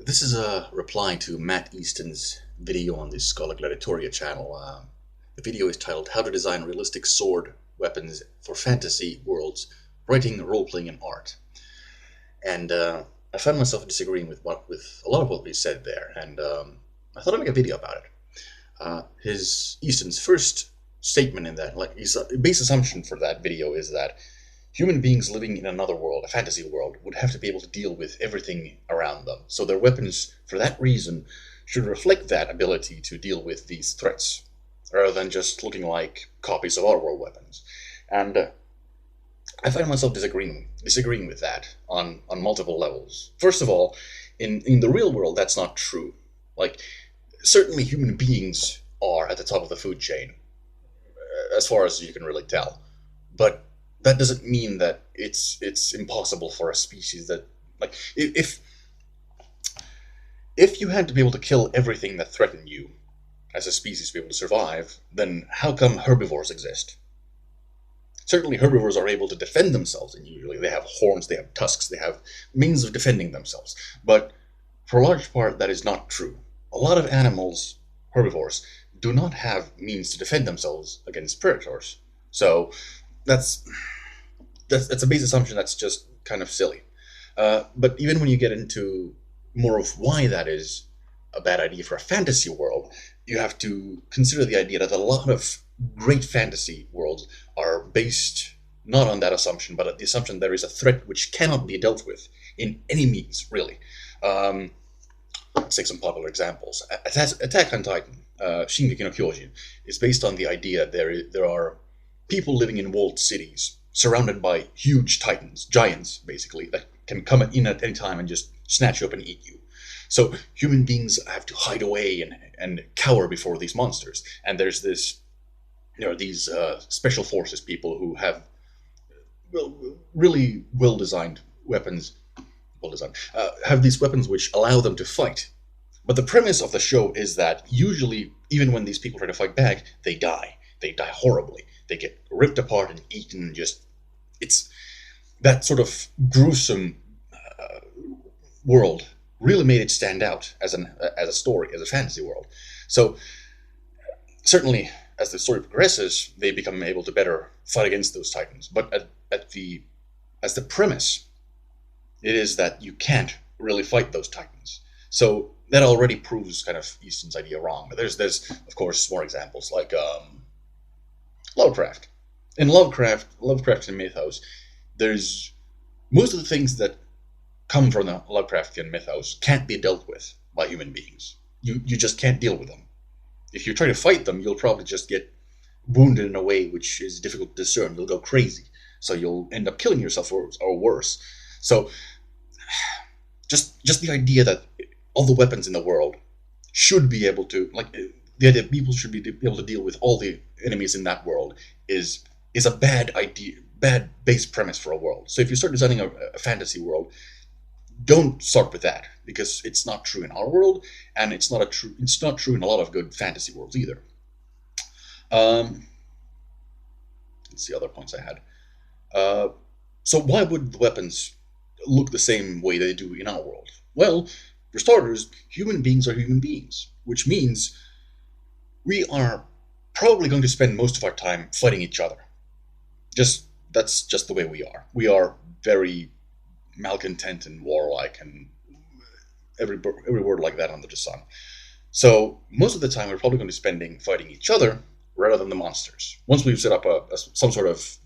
This is a reply to Matt Easton's video on the ScholaGladiatoria channel. The video is titled How to Design Realistic Sword Weapons for Fantasy Worlds, Writing, Role-Playing, and Art. And I found myself disagreeing with a lot of what we said there, and I thought I'd make a video about it. Easton's first statement in that, his base assumption for that video is that human beings living in another world, a fantasy world, would have to be able to deal with everything around them. So their weapons, for that reason, should reflect that ability to deal with these threats, rather than just looking like copies of our world weapons. And I find myself disagreeing with that on multiple levels. First of all, in the real world, that's not true. Certainly human beings are at the top of the food chain, as far as you can really tell. But that doesn't mean that it's impossible for a species that, if you had to be able to kill everything that threatened you as a species to be able to survive, then how come herbivores exist? Certainly herbivores are able to defend themselves, and usually they have horns, they have tusks, they have means of defending themselves. But for a large part, that is not true. A lot of animals, herbivores, do not have means to defend themselves against predators. So that's a base assumption that's just kind of silly. But even when you get into more of why that is a bad idea for a fantasy world, you have to consider the idea that a lot of great fantasy worlds are based not on that assumption, but on the assumption there is a threat which cannot be dealt with in any means, really. Let's take some popular examples. Attack on Titan, Shingeki no Kyojin, is based on the idea there are people living in walled cities, surrounded by huge titans, giants, basically, that can come in at any time and just snatch you up and eat you. So human beings have to hide away and cower before these monsters. And there's these special forces people who have really well-designed weapons, have these weapons which allow them to fight. But the premise of the show is that usually, even when these people try to fight back, they die. They die horribly. They get ripped apart and eaten. It's that sort of gruesome world really made it stand out as a story, as a fantasy world. So certainly, as the story progresses, they become able to better fight against those titans. But as the premise, it is that you can't really fight those titans. So that already proves kind of Easton's idea wrong. But there's of course more examples like Lovecraft. In Lovecraftian mythos, there's most of the things that come from the Lovecraftian mythos can't be dealt with by human beings. You just can't deal with them. If you try to fight them, you'll probably just get wounded in a way which is difficult to discern. You'll go crazy, so you'll end up killing yourself or worse. So just the idea that all the weapons in the world should be able to, the idea that people should be able to deal with all the enemies in that world is a bad idea, bad base premise for a world. So if you start designing a fantasy world, don't start with that, because it's not true in our world, and it's not true in a lot of good fantasy worlds either. Let's see other points I had. So why would the weapons look the same way they do in our world? Well, for starters, human beings are human beings, which means we are probably going to spend most of our time fighting each other. That's just the way we are. We are very malcontent and warlike, and every word like that under the sun. So most of the time we're probably going to be spending fighting each other rather than the monsters. Once we've set up some sort of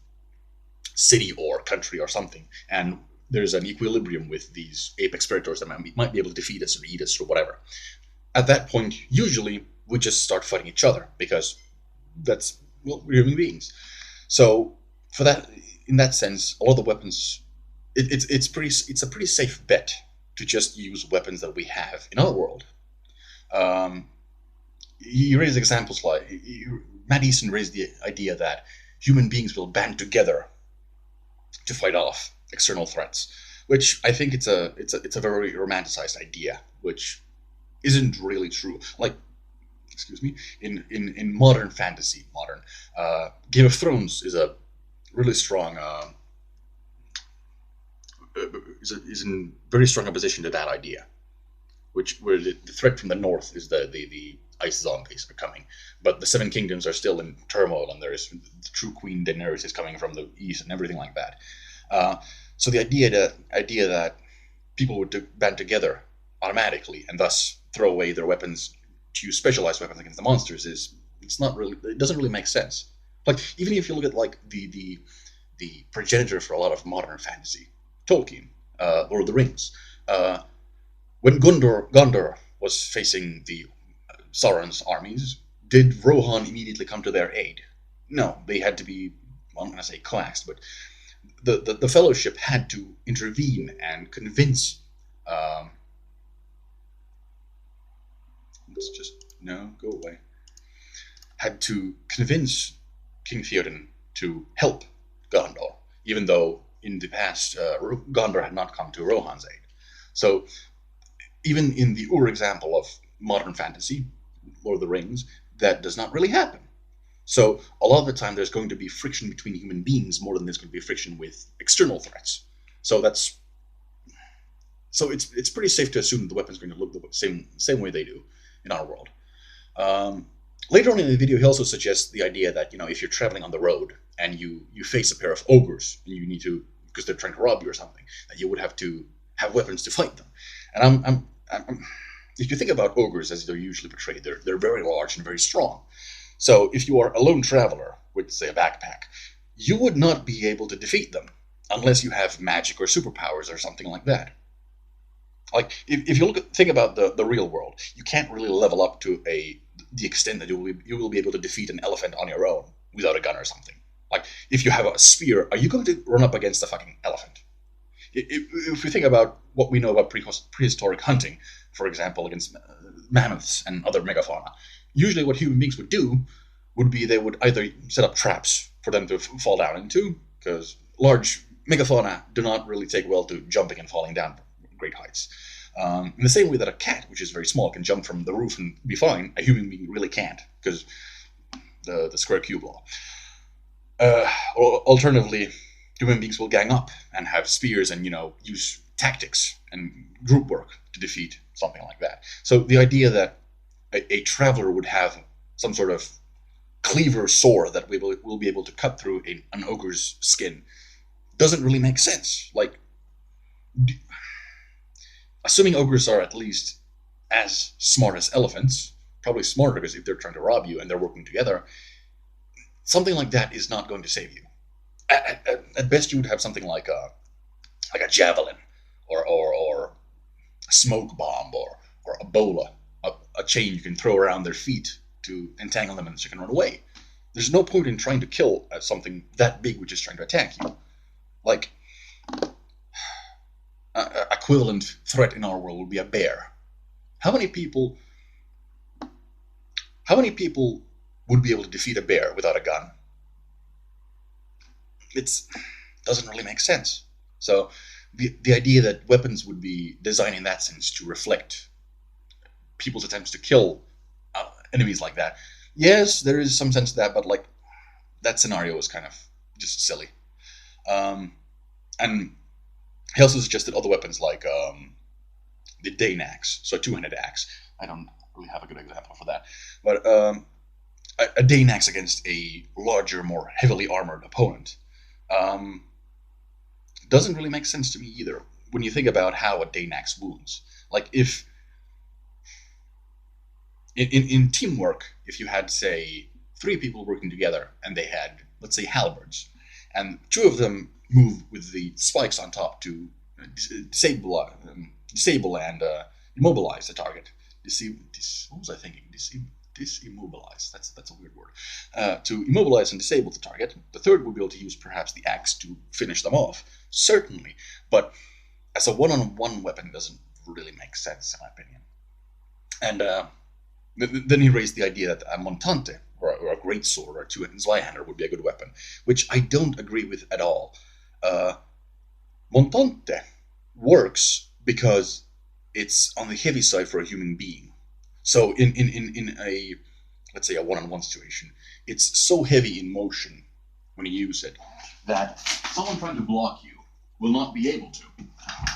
city or country or something, and there's an equilibrium with these apex predators that might be able to defeat us or eat us or whatever, at that point, usually we just start fighting each other, because we're human beings. So for that, in that sense, a lot of the weapons, it's a pretty safe bet to just use weapons that we have in our world. He raised examples Matt Easton raised the idea that human beings will band together to fight off external threats, which I think it's a very romanticized idea, which isn't really true. In modern fantasy, Game of Thrones is a really strong is in very strong opposition to that idea. where the threat from the north is the ice zombies are coming, but the Seven Kingdoms are still in turmoil, and there is the true Queen Daenerys is coming from the east and everything like that. Uh, so the idea that people would band together automatically and thus throw away their weapons to use specialized weapons against the monsters it doesn't really make sense. Like, even if you look at like the progenitor for a lot of modern fantasy, Tolkien, Lord of the Rings. When Gondor was facing the Sauron's armies, did Rohan immediately come to their aid? No, they had to be, well, I'm going to say classed, but the Fellowship had to intervene and convince. Let's just no, go away. Had to convince King Theoden to help Gondor, even though in the past Gondor had not come to Rohan's aid. So even in the example of modern fantasy, Lord of the Rings, that does not really happen. So a lot of the time there's going to be friction between human beings more than there's going to be friction with external threats. So it's pretty safe to assume that the weapon's going to look the same way they do in our world. Later on in the video, he also suggests the idea that, if you're traveling on the road and you face a pair of ogres and you need to, because they're trying to rob you or something, that you would have to have weapons to fight them. And if you think about ogres as they're usually portrayed, they're very large and very strong. So if you are a lone traveler with, say, a backpack, you would not be able to defeat them unless you have magic or superpowers or something like that. Like, if you think about the real world, you can't really level up to the extent that you will be able to defeat an elephant on your own without a gun or something. Like, if you have a spear, are you going to run up against a fucking elephant? If we think about what we know about prehistoric hunting, for example, against mammoths and other megafauna, usually what human beings would do would be they would either set up traps for them to fall down into, because large megafauna do not really take well to jumping and falling down great heights. In the same way that a cat, which is very small, can jump from the roof and be fine, a human being really can't, because the square cube law. Or alternatively, human beings will gang up and have spears and, use tactics and group work to defeat something like that. So the idea that a traveler would have some sort of cleaver sword that will be able to cut through an ogre's skin doesn't really make sense. Like, assuming ogres are at least as smart as elephants, probably smarter, because if they're trying to rob you and they're working together, something like that is not going to save you. At best, you would have something like a javelin, or a smoke bomb, or a bola, a chain you can throw around their feet to entangle them and so you can run away. There's no point in trying to kill something that big which is trying to attack you. Like, equivalent threat in our world would be a bear. How many people would be able to defeat a bear without a gun? It doesn't really make sense. So the idea that weapons would be designed in that sense to reflect people's attempts to kill enemies like that, yes, there is some sense to that, but like, that scenario is kind of just silly. And he also suggested other weapons like the Dane axe, so a two-handed axe. I don't really have a good example for that, but a Dane axe against a larger, more heavily armored opponent doesn't really make sense to me either. When you think about how a Dane axe wounds, like if in teamwork, if you had, say, 3 people working together and they had, let's say, halberds, and 2 of them move with the spikes on top to disable and immobilize the target. What was I thinking? Disimmobilize. That's a weird word. To immobilize and disable the target. The third would be able to use perhaps the axe to finish them off. Certainly, but as a one-on-one weapon, it doesn't really make sense in my opinion. And then he raised the idea that a montante, or a greatsword, or a two-handed Zweihander would be a good weapon, which I don't agree with at all. Montante works because it's on the heavy side for a human being. So in a, let's say, a one-on-one situation, it's so heavy in motion when you use it that someone trying to block you will not be able to.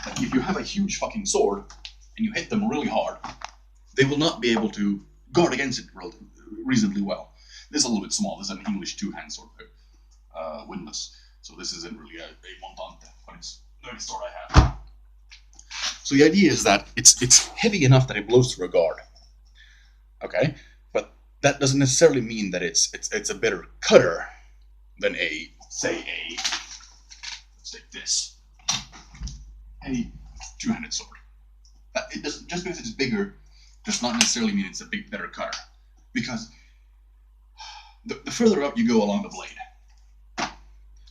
Like, if you have a huge fucking sword, and you hit them really hard, they will not be able to guard against it reasonably well. This is a little bit small. This is an English two-hand sword, windlass. So this isn't really a montante, but it's the only sword I have. So the idea is that it's heavy enough that it blows through a guard. Okay, but that doesn't necessarily mean that it's a better cutter than let's take this, a two-handed sword. It doesn't, just because it's bigger does not necessarily mean it's a better cutter, because the further up you go along the blade,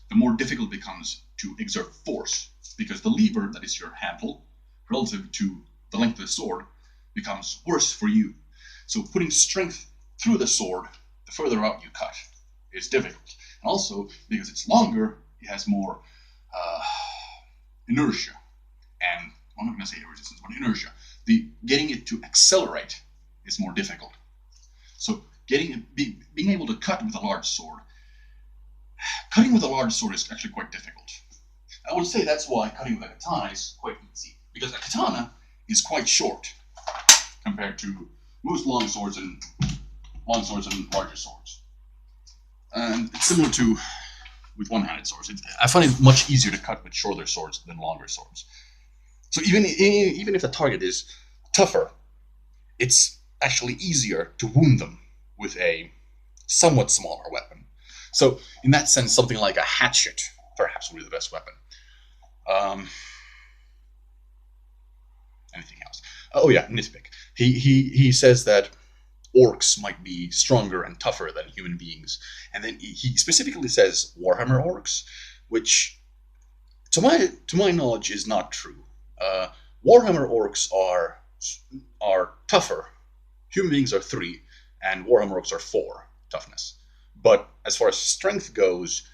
the more difficult it becomes to exert force, because the lever that is your handle relative to the length of the sword becomes worse for you. So putting strength through the sword, the further out you cut, is difficult. And also, because it's longer, it has more inertia. And I'm not going to say resistance, but inertia. Getting it to accelerate is more difficult. So being able to cut with a large sword, cutting with a large sword is actually quite difficult. I would say that's why cutting with a katana is quite easy, because a katana is quite short compared to most long swords and larger swords. And it's similar to with one-handed swords. I find it much easier to cut with shorter swords than longer swords. So even if the target is tougher, it's actually easier to wound them with a somewhat smaller weapon. So in that sense, something like a hatchet perhaps would be the best weapon. Anything else? Oh yeah, nitpick. He says that orcs might be stronger and tougher than human beings, and then he specifically says Warhammer orcs, which to my knowledge is not true. Warhammer orcs are tougher. Human beings are 3, and Warhammer orcs are 4 toughness. But as far as strength goes,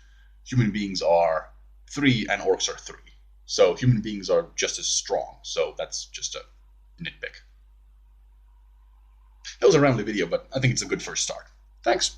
human beings are 3 and orcs are 3. So human beings are just as strong. So that's just a nitpick. That was a rambly video, but I think it's a good first start. Thanks.